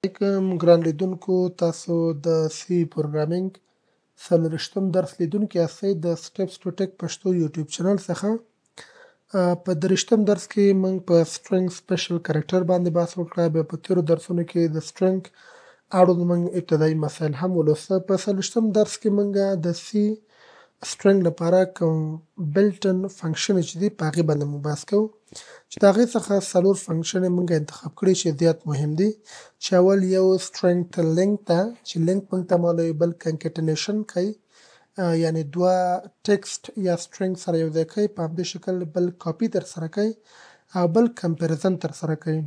علیکم ګران لیدونکو، تاسو د سی پروګرامینګ 40 درس لیدونکي یاستئ د سټیپس ټو ټیک پښتو یوټیوب چینل څخه. په 30 درس کې موږ په سټرینګ سپیشل کرکټر باندې بحث وکړه. بیا په تیرو درسونو کې د سټرینګ اړوند موږ ابتدایي مسایل هم ولوسته. په 40 درس کې موږ د سی سټرینګ لپاره کوم بلټ ان فنکشن چې دي په هغې باندې موږ بحث کوو، چې د هغې څخه 4 فنکشن یې موږ انتخاب کړي چې زیات مهم دي. چې اول یو سټرینګ ته لینک ده چې لینک موږ ته معلوموي، بل کنکټینیشن کوي یعنې دوه ټکسټ یا سټرینګ سره یو ځای کوي په همدې شکل، بل کاپي ترسره کوي او بل کمپیریزن ترسره کوي.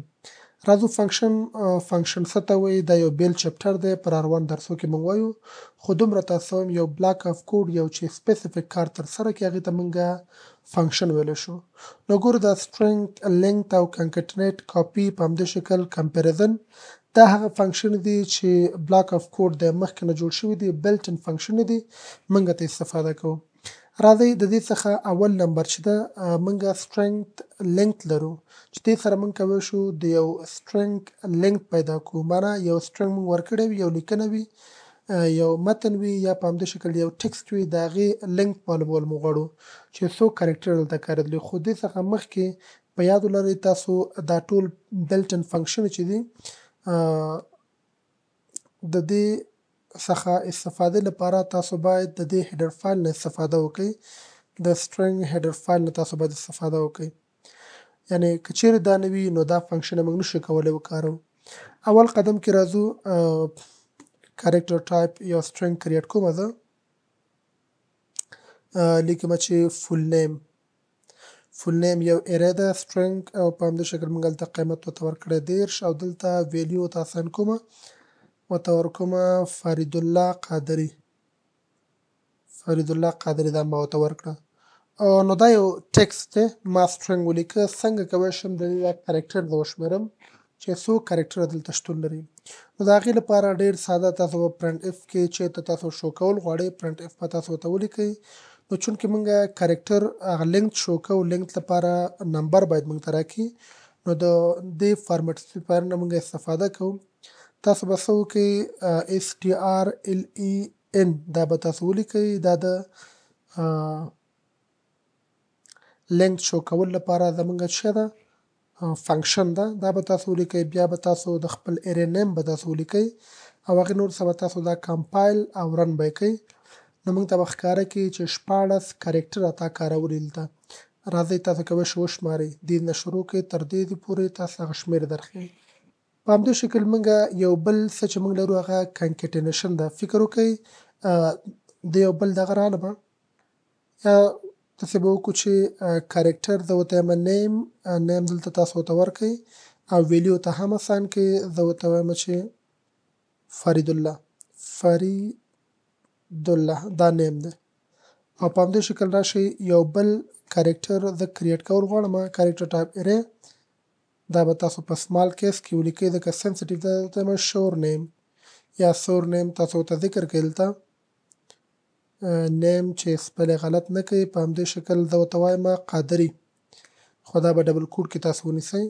راځو فنکشن څه ته وایي، دا یو بیل چپټر دی، په راروان درسو کې موږ وایو، خو دومره تاسو هم یو بلاک اف کوډ یو چې سپیسیفیک کار ترسره کوي هغې ته موږ فنکشن ویلی شو. نو ګورو دا سټرینګ لینک او کنکټینیټ کاپي په همدې شکل کمپیریزن دا هغه فنکشن دي چې بلاک اف کوډ دی مخکې نه جوړ شوي دي، بلټ ان فنکشن دي، موږ ته استفاده کوو. راځئ د دې څخه اول نمبر چې ده موږ سټرینګ لینک لرو چې دې سره موږ کولی شو د یو سټرینګ لینک پیدا کړو. معنا یو سټرینګ موږ ورکړی وي، یو لیکنه وي، یو متن وي یا په همدې شکل یو ټکسټ وي، د هغې لینک معلومول موږ غواړو چې څو کرکټر دلته کارېدلي. خو دې څخه مخکې په یاد ولرئ تاسو دا ټول بلټ ان فنکشن چې دي د دې څخه استفادې لپاره تاسو باید د دې هیډر فایل نه استفاده وکړئ. د سټرینګ هیډر فایل نه تاسو باید استفاده وکړئ، یعنې که چیرې دا نه وي نو دا فنکشن موږ نشو کولی وکاروو. اول قدم کې راځو کرکټر ټایپ یو سټرینګ کریټ کومه زه لیکمه چې فول نیم یو اری ده سټرینګ او په همدې شکل موږ هلته قیمت ورته ورکړی 30 او دلته ویلیو ورته اساین کومه ورته ورکومه فریدالله قادري دا ما ورته ورکړه. نو دا یو ټکسټ دی، ما سټرینګ ولیکه. څنګه کولی شم د دې دا کرکټر د وشمېرم چې څو کرکټره دلته شتون لري. نو د هغې لپاره ډېر ساده، تاسو په پرنټ اف کې چېرته تاسو شو کول غواړئ پرنټ اف به تاسو ورته ولیکئ. نو چونکې موږ کرکټر هغه لینک شو کوو، لینک لپاره نمبر باید موږ ته راکړي، نو د دې فارمټ سپیسفایر نه موږ استفاده کوو. تاسو به څه وکئ STRLEN دا به تاسو ولیکئ، دا د لینک شو کول لپاره زموږ څه ده فنکشن ده، دا به تاسو ولیکئ. بیا به تاسو د خپل اری نیم به تاسو ولیکئ او هغې نور څه به تاسو دا کمپایل او رن به یې کوئ. نو موږ ته به ښکاره کړي چې 14 کرکټره تا کارولي دلته. راځئ تاسو کولی شئ وشمارئ، دې نه شروع کړئ تر دې پورې تاسو هغه شمېر درښیي. په همدې شکل موږ یو بل څه چې موږ لرو هغه کنکټینیشن ده. فکر وکړئ د یو بل دغه رالمه یا داسې به وکړو چې کرکټر زه ورته وایم نیم دلته تاسو ورته ورکړئ او ویلیو ته هم اساین کړئ. زه ورته وایم چې فریدالله دا نیم دی او په همدې شکل راشئ یو بل کرکټر زه کریټ کول غواړم، کرکټر ټایپ اری، دا به تاسو په سمال کیس کې ولیکئ ځکه سنسیټیو ده. ورته وایم شور نیم یا سور نیم، تاسو ورته ذکر کړئ دلته نیم چې سپل یې غلط نه کوي. په همدې شکل زه ورته وایم قادري، خو دا به ډبل کوډ کې تاسو ونیسئ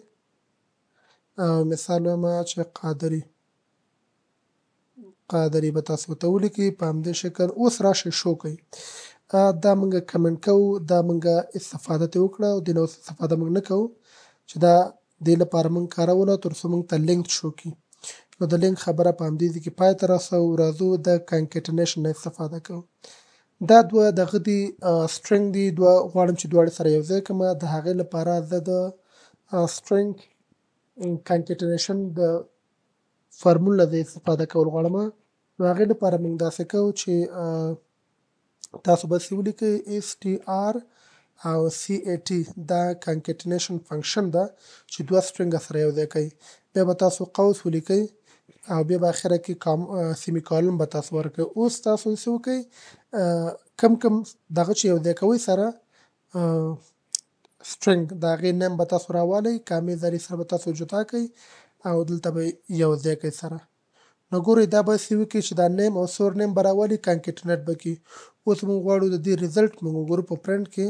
او مثال وایم چې قادري به تاسو ورته ولیکئ. په همدې شکل اوس راشئ شو کوئ، دا موږ کمنټ کوو، دا موږ استفاده ترې وکړه او دې نه اوس استفاده موږ نه کوو چې دا دې لپاره موږ کاروله تر څو موږ ته لینک شو کړي. نو د لینک خبره په همدې ځای کې پای ته رسوو. راځو د کنکټینیشن نه استفاده کوو. دا دوه دغه دي سټرینګ دي، دوه غواړم چې دواړه سره یو ځای کړمه. د هغې لپاره زه د سټرینګ کنکټینیشن د فارمول نه استفاده کول غواړم. نو هغې لپاره موږ داسې کوو چې تاسو بس یې ولیکئ STR او CAT دا کنکټینیشن فنکشن ده چې دوه سټرینګه سره یو ځای کوي. بیا به تاسو قوس ولیکئ او بیا به اخره کې سیمی کالم به تاسو ورکړئ. اوس تاسو څه وکئ کم دغه چې یو ځای کوئ سره سټرینګ د هغې نیم به تاسو راوالئ، کامې ذرې سره به تاسو جدا کړئ او دلته به یو ځای کړئ سره. نو ګورئ دا به څه وکړي چې دا نیم او سور نیم به راولي کنکټینیټ به کړي. اوس موږ غواړو د دې ریزلټ موږ وګورو په پرنټ کې.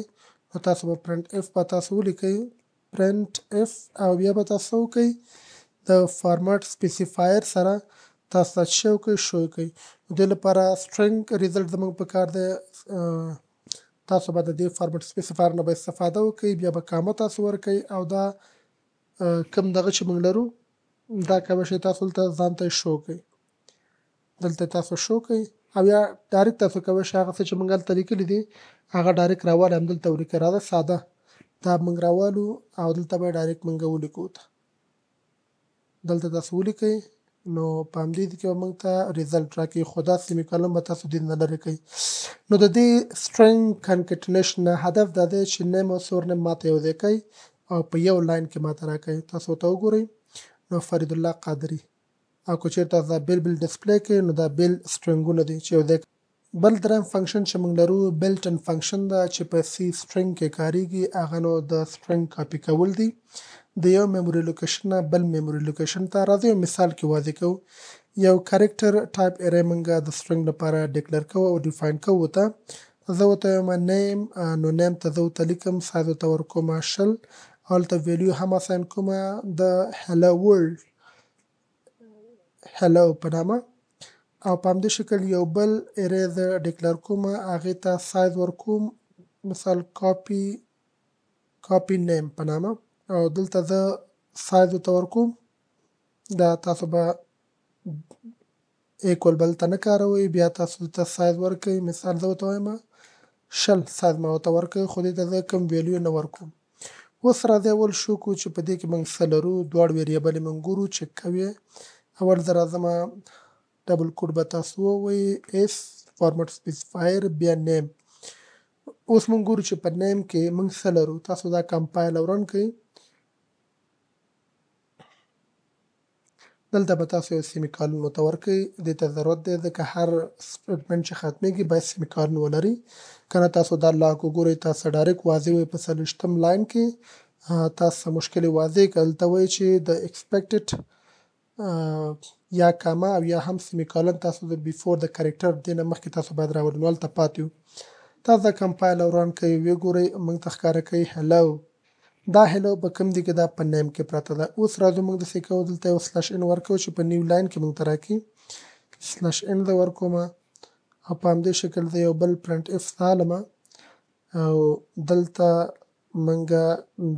نو تاسو به پرنټ اف به تاسو ولیکئ، پرنټ اف او بیا به تاسو وکئ د فارمټ سپیسیفایر سره تاسو ته شو کوي شو کوي. د دې لپاره string result زموږ په کار دی. تاسو به د دې فارمټ سپیسیفایر نه به استفاده وکړئ، بیا به کامه تاسو ورکړئ او دا کوم دغه چې موږ لرو دا کولی شئ تاسو دلته ځان ته شو کوئ. دلته تاسو شو کوئ او یا ډایرکټ تاسو کولی شئ هغه څه چې موږ هلته لیکلي دي هغه ډایرکټ راوالئ همدلته ولیکئ. راځه ساده دا موږ راوالو او دلته به ډایرکټ موږ ولیکو. دلته تاسو ولیکئ نو په همدې کې به موږ ته ریزلټ راکړي، خو دا سیمیکالن به تاسو دې نه لرې کوئ. نو د دې string concatenation نه هدف دا دی چې نیم او سورنیم ماته یو ځای کوي او په یو لاین کې ماته راکوي. تاسو ورته وګورئ نو فرید الله قادري او که چېرته تاسو دا بیل ډسپلی کړئ نو دا بیل سټرنګونه دي چې یو ځای. بل دریم فنکشن چې موږ لرو بلټ ان فنکشن ده چې په سی سټرنګ کې کاریږي. هغه نو د سټرنګ کاپي کول دي د یو میموري لوکیشن نه بل میموري لوکیشن ته. راځئ یو مثال کې واضح کوو. یو کریکټر ټایپ ارې موږ د سټرنګ لپاره ډیکلر کوو او ډیفاین کوو. ته زه ورته وایم نیم، نو نیم ته زه ورته لیکم سایز ورته ورکوم 20 او هلته ویلیو هم اساین کوم د هلو ورلډ هلو په نامه او په همدې شکل یو بل ارې زه ډیکلر کوم هغې ته سایز ورکوم مثال کاپي نیم په نامه او دلته زه سایز ورته ورکوم. دا تاسو به ایکول بل ته نه کاروئ، بیا تاسو دلته سایز ورکوئ. مثال زه ورته وایم 20 سایز ما ورته ورکوئ خو دې ته زه کوم ویلیو نه ورکوم. اوس راځئ اول شو کوو چې په دې کې موږ څه لرو. دواړه ویریبلې موږ ګورو چک کوو. اول زه راځمه ډبل کوډ به تاسو ووایئ اس فارمټ سپیسیفایر بیا نیم. اوس موږ ګورو چې په نیم کې موږ څه لرو. تاسو دا کمپایل او رن کړئ. دلته به تاسو یو سیمیکالن ورته ورکړئ. دې ته ضرورت دی ځکه هر سټیټمنټ چې ختمیږي باید سیمیکالن ولري. که نه تاسو دا لاک وګورئ تاسو ډایرکټ واضح وایي په 40 لاین کې تاسو مشکل واضح کړئ. دلته وایي چې د ایکسپیکټډ یا کاما او یا هم سیمیکالن تاسو د بیفور د کریکټر دې نه مخکې تاسو باید راوړئ. نو هلته پاتې وو. تاسو دا کمپایل او رن کوئ ویې ګورئ موږ ته ښکاره کوي هلو. دا هلو په کوم دی کې دا په نیم کې پرته ده. اوس راځو موږ داسې کوو دلته یو سلش ان ورکوو چې په نیو لاین کې موږ ته راکړي. سلش ان زه ورکوم او په همدې شکل زه یو بل پرنټ اف رالمه او دلته موږ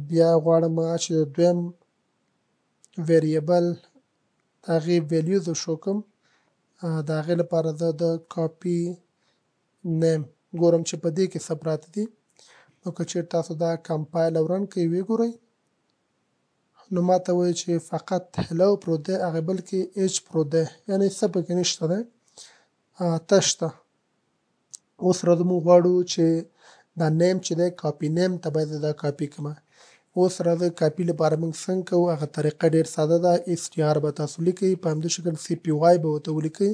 بیا غواړم چې دویم ویریبل د هغې ویلیو زه شو کړم. د هغې لپاره زه د کاپي نیم ګورم چې په دې کې څه پراته دي. نو که چېرته تاسو دا کمپایل او رن کوئ ویې ګورئ نو ماته وایي چې فقط هلو پروت دی هغې بل کې ایچ پروت دی یعنې څه پکې نشته دی تش ده. اوس راځو موږ غواړو چې دا نیم چې دی کاپي نیم ته باید دا کاپي کړمه. اوس راځئ کاپي لپاره موږ څنګه کوو. هغه طریقه ډېر ساده ده. ایس ټي آر به تاسو لیکئ په همدې شکل سی پی واي به ورته ولیکئ.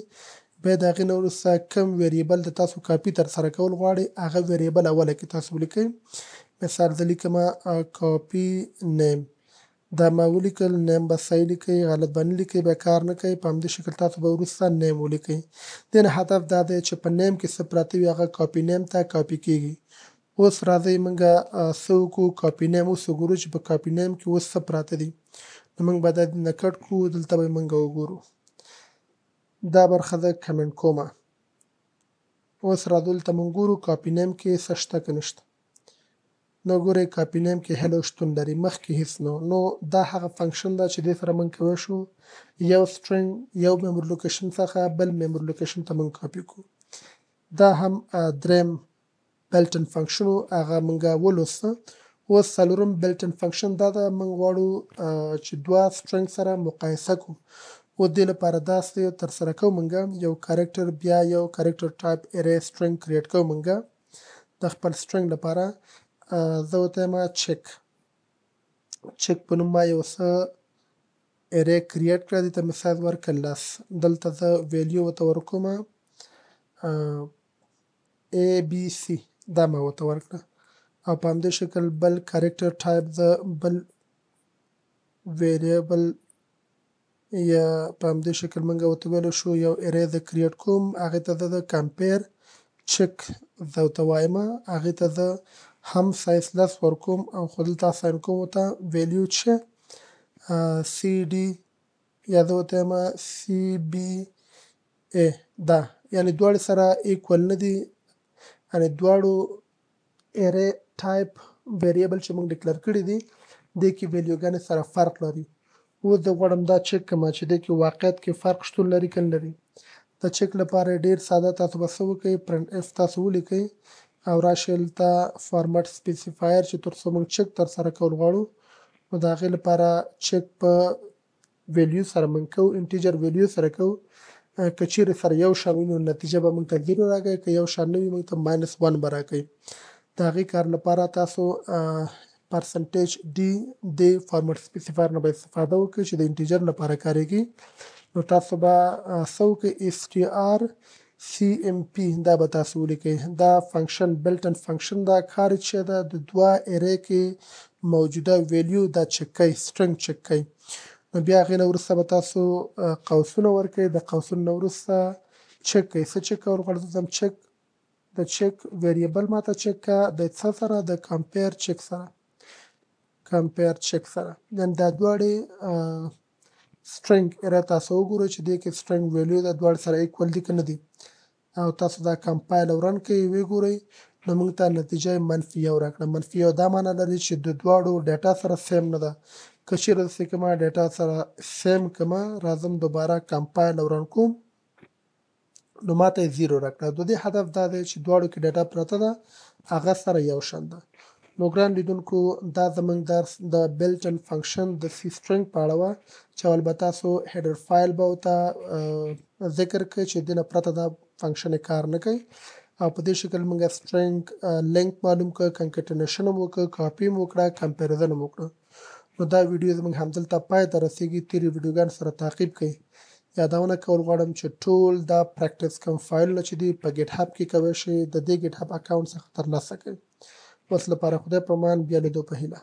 بیا د هغې نه وروسته کوم ویریبل د تاسو کاپي ترسره کول غواړئ هغه ویریبل اوله کې تاسو ولیکئ. مثال زه لیکمه کاپي نیم دا ما ولیکل. نیم به صحیح لیکئ، غلط به نه لیکئ، بیا کار نه کوي. په همدې شکل تاسو به وروسته نیم ولیکئ. دې نه هدف دا دی چې په نیم کې څه پراته وي هغه کاپي نیم ته کاپي کېږي. اوس راځئ موږ څه وکړو کاپي نیم اوس وګورو چې په کاپي نیم کې اوس څه پراته دي. نو موږ به دا نه کټ کړو. دلته به موږ وګورو دا برخه زه کمنټ کومه. اوس راځو دلته موږ ګورو کاپي نیم کې څه شته که نشته. نو ګورئ کاپي نیم کې هلو شتون لري مخکې هیڅ نه. نو دا هغه فنکشن ده چې دې سره موږ کولی شو یو سټرنګ یو میموري لوکیشن څخه بل میموري لوکیشن ته موږ کاپي کړو. دا هم دریم بلټن فنکشن و هغه موږ ولوسته. اوس څلورم بلټن فنکشن دا ده موږ غواړو چې دوه سټرنګ سره مقایسه کړو. اوس دې لپاره داسې ترسره کوو موږ یو کریکټر بیا یو کریکټر ټایپ ارې سټرنګ کریټ کوو موږ د خپل سټرنګ لپاره. زه ورته وایم چک په نوم ما یو څه ارې کریټ کړه. دې ته مې سایز ورکړ 10. دلته زه ویلیو ورته ورکوم ای بی سی دا ما ورته ورکړه او په همدې شکل بل کریکټر ټایپ زه بل ویریبل یا په همدې شکل موږ ورته ویلی شو یو ارې زه کریټ کوم هغې ته زه د کمپیر چک زه ورته وایم هغې ته زه هم سایز 10 ورکوم او خو دلته اساین کوم ورته ویلیو چې سی ډي یا زه ورته وایم CBA دا یعنې دواړې سره ایکول نه دي، یعنې دواړو ارې ټایپ ویریبل چې موږ ډیکلر کړي دي دې کې ویلیوګانې سره فرق لري. اوس زه غواړم دا چک کړم چې دې کې واقعیت کې فرق شتون لري که نه لري. د چک لپاره ډېر ساده تاسو به څه وکئ، پرنټ اف تاسو ولیکئ او راشئ دلته فارمټ سپیسیفایر چې تر څو موږ چک ترسره کول غواړو نو د هغې لپاره چک په ویلیو سره موږ کوو، انټیجر ویلیو سره کوو. که چیرې سره یو شان وي نو نتیجه به موږ ته 0 راکوي، که یو شان نه وي موږ ته -1 به راکوي. د هغې کار لپاره تاسو پرسنټیج ډي د فارمټ سپیسیفایر نه به استفاده وکړئ چې د انټیجر لپاره کاریږي. نو تاسو به څه وکړئ strcmp دا به تاسو ولیکئ. دا فنکشن بلټن فنکشن دا کار چې ده د دوه ارې کې موجوده ویلیو دا چک کوي، سټرنګ چک کوي. نو بیا هغې نه وروسته به تاسو قوسونه ورکوئ، د قوسونو نه وروسته چک کوئ. څه چک کول غواړئ؟ زه ځم چک د چک ویریبل ماته چک کا د څه سره؟ د کمپیر چک سره. کمپیر چک سره یعنې دا دواړې سټرنګ ارې تاسو وګورئ چې دې کې سټرنګ ویلیو دا دواړه سره ایکول دي که نه دي، او تاسو دا کمپایل او رن کړئ ویې ګورئ نو موږ ته نتیجه -1 راکړه. -1 دا معنی لري چې د دواړو ډیټا سره سیم نه ده. که چیرې داسې کومه ډیټا سره سیم کړمه راځم دوباره کمپایل او رن کوم نو ماته یې 0 راکړه. د دې هدف دا دی چې دواړو کې ډیټا پرته ده هغه سره یو شان ده. نو ګران لیدونکو دا زموږ درس د بلټن فنکشن د سی سټرنګ په اړه وه چې اول به تاسو هیډر فایل به ورته ذکر کړئ چې دې نه پرته دا فنکشن کار نه کوي، او په دې شکل موږ سټرنګ لینک معلوم کړ، کنکټینیشن هم وکړ، کاپي هم وکړه، کمپیریزن هم وکړه. نو دا ویډیو زموږ همدلته پای ته رسیږي. تیرې ویډیوګانو سره تعقیب کړئ. یادونه کول غواړم چې ټول دا پریکټس کوم فایلونه چې دي په ګیټ هب کې کولی شئ د دې ګیټ هب اکاونټ څخه ترلاسه کړئ. اوس لپاره خدای په امان، بیا لیدو په هیله.